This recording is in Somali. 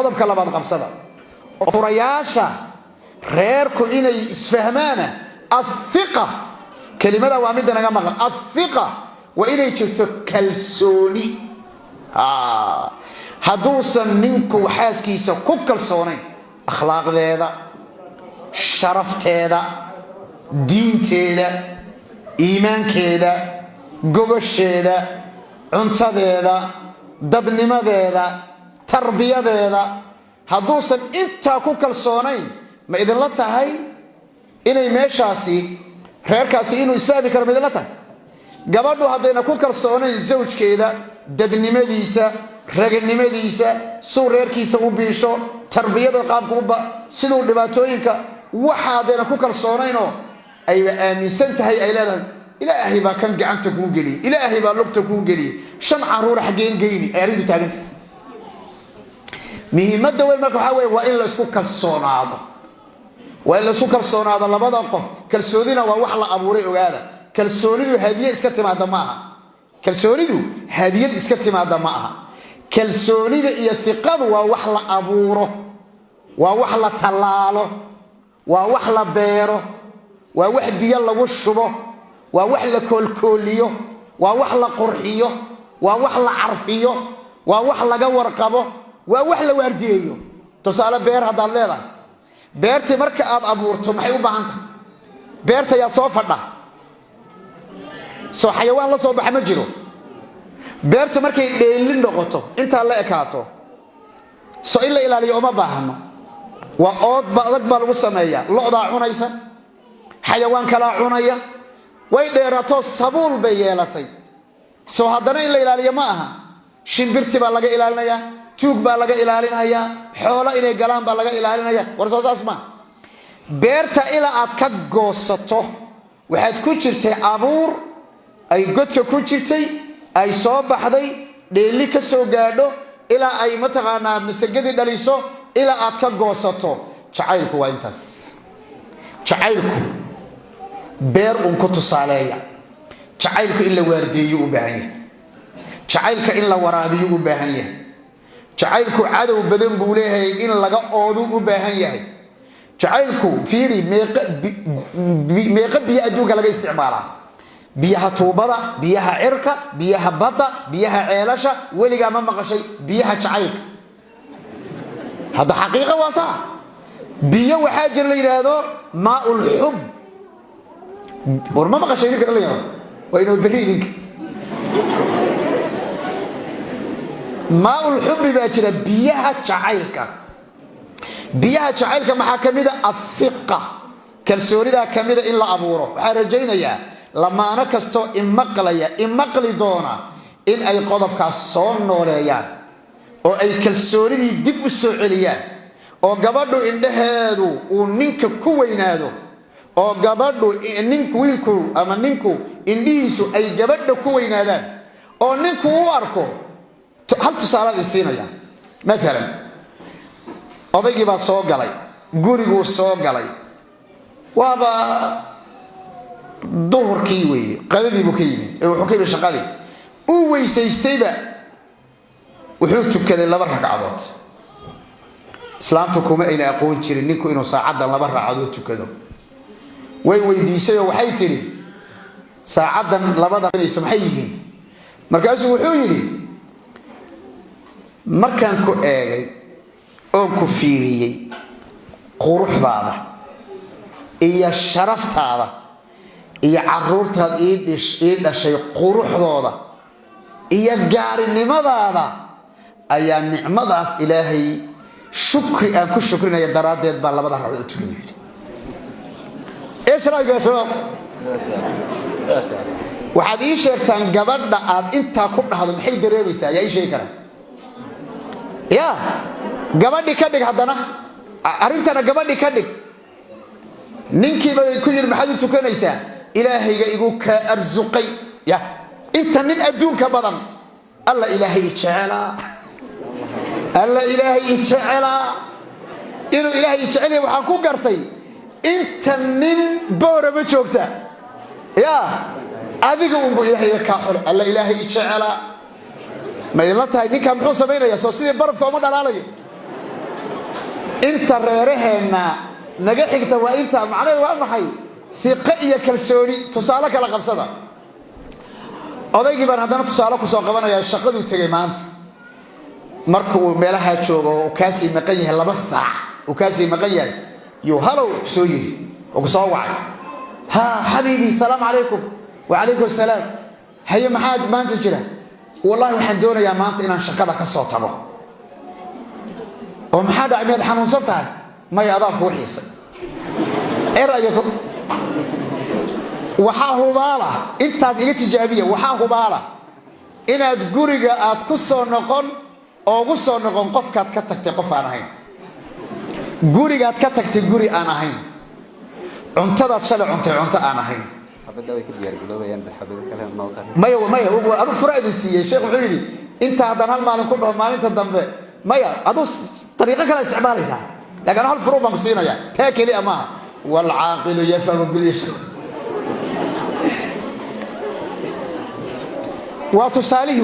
qodob kala baad qabsada furayaasha reerku inay isfahmaana athiqa kelimada waa mid naga maqan athiqa wa inay jirto kalsooni haduusan ninku xaaskiisa ku kalsoonayn akhlaaqdeeda sharafteeda diinteeda iimaankeeda gobasheeda cuntadeeda dadnimadeeda tarbiyadeeda haduusan inta ku kalsoonayn ma idin la tahay inay meeshaasi reerkaasi inuu isfahmi karo ma idin la tahay gabadhu hadayna ku kalsoonayn zawjkeeda dadnimadiisa raganimadiisa soo reerkiisa u biisho tarbiyada qaabka sidoo dhibaatooyinka waxa hadayna ku kalsoonayno ay aaminsan tahay ay leedahay ilaahay baa kan gacanta ku geliye ilaahay baa lugta ku geliye shan caruur xageen geeyni arintu taaganta muhiimada weyn marka waxa waa in la isku kalsoonaado labada qof kalsoonina waa wax la abuuray ogaada kalsoonidu hadiye iska timaada ma aha kalsoonida iyo fiqadu waa wax la abuuro waa wax la talaalo waa wax la beero waa wax biyo lagu shubo waa wax la koolkooliyo waa wax la qurxiyo waa wax la carfiyo waa wax laga warqabo waa wax la waardiyeeyo tusaale beer hadaad leedahay beertii marka aad abuurto maxay u baahan tahay beerta yaa soo fadha soo xayawaan la soo baxa ma jiro beerta markay dheelin noqoto inta la ekaato soo ila ilaaliyo uma baahno waa ood badag baa lagu sameeyaa looda cunaysa xayawaan kala cunaya way dheerato sabuul bay yeelatay soo hadana in la ilaaliyo ma aha shimbirti baa laga ilaalinaya tuug baa laga ilaalinaya xoolo inay galaan baa laga ilaalinaya war soo saas ma beerta ila aad ka goosato waxaad ku jirtay abuur ay godka ku jirtay ay soo baxday dheeli ka soo gaadho ila ay mataqaana masagadi dhaliso ila aad ka goosato jacaylku waa intaas jacaylku beer ku tusaaleeya jacaylku in la waardiyo u baahan yahay jacaylka in la waraabiyo u baahan yahay jacaylku cadow badan buu leeyahay in laga oodo u baahan yahay jacaylku fiiri meeqa biyo adduunka laga isticmaalaa biyaha tuubada biyaha cirka biyaha badda biyaha ceelasha weliga ma maqashay biyaha jacaylka hada xaqiiqo waa sax biyo waxa jir la yiraahdo maa'ul hub war ma maqashay idinka la yiraahdo waa inuu bari idinka maa'ul hub baa jira biyaha jacaylka maxaa kamida afiqa kalsoonida kamida in la abuuro waxa rajaynayaa lamaana kasto imaqli doona in ay qodobkaas soo nooleeyaan oo ay kalsoonidii dib u soo celiyaan oo gabadhu indhaheedu uu ninka ku weynaado oo gabadhu wiilku ama ninku indhihiisu ay gabadha ku weynaadaan oo ninku u arko hal tusaale siinaya مثلا odaygii baa soo galay gurigu soo galay waaba duhurkii weeye qadadii buu ka yimid wuxuu ka yimid shaqadii uu weysaystayba wuxuu tukaday 2 ragcadood islaamtu kuma ayna aqoon jirin ninku inuu saacada 2 ragcadood tukado way weydiisay oo waxay tiri saacadan labada inayso maxay yihiin markaasuu wuxuu yiri markaan ku eegay oo ku fiiriyay quruxdaada iyo sharaftaada iyo caruurtaada ii dhashay quruxdooda iyo gaarinimadaada ayaa nicmadaas ilaahay shukri aan ku shukrinaya daraadeed baa labada ragcadood tukaday ايش رايك يا شباب waxaad ii sheegtaan gabadha aad inta ku dhaxdo maxay dareemaysaa yaa ii sheeg kara ya gabadhi ka dhig hadana arintana gabadhi ka dhig ninkii bay ku yiri maxaad tukanaysaa ilaahayga igu ka arzuqay ya inta nin adduunka badan alla ilaahay jecela alla ilaahay jecela inuu ilaahay jecelay waxaan ku gartay inta nin boora ma joogta ya adiga uu ilaahay ka xul alla ilaahay jecela ma ila tahay ninka muxuu sameeynaya soo sidii barafka uma dhalaalayo inta reeraheena naga xigta waa inta macnaheedu waa maxay fiqa iyo kalsooni tusaale kala qabsada odaygii baan haddana tusaale ku soo qabanayaa shaqaduu tagay maanta markuu meelaha joogo oo kaasii maqan yahay 2 saac oo kaasii maqan yahay yo halow soo yiri oo soo wacay ha habibi salaam alaykum wa alaykum salaam haye maxaad maanta jira wallahi waxaan doonayaa maanta inaan shaqada ka soo tago oo maxaa dhacay mid xanuunsan tahay ma yaadaan ku xiisay erayakum waxa hubaala intaas iga tijaabiya waxa hubaala inaad guriga aad ku soo noqon oo ugu soo noqon qofkaad ka tagtay qof aan ahayn gurigaad ka tagtay guri aan ahayn cuntada shalay cuntay cunto aan ahayn xabada way ka diyaar galoobayaan xabada kale noo qari maya adu furaad siiyay sheekh wuxuu yiri inta hadan hal maalin ku dhaw maalinta dambe maya adu طريقه kala isticmaalaysa laakiin hal furu baan ku siinaya taa kali ama wal aaqil yafhamu bil ish wa tusalihi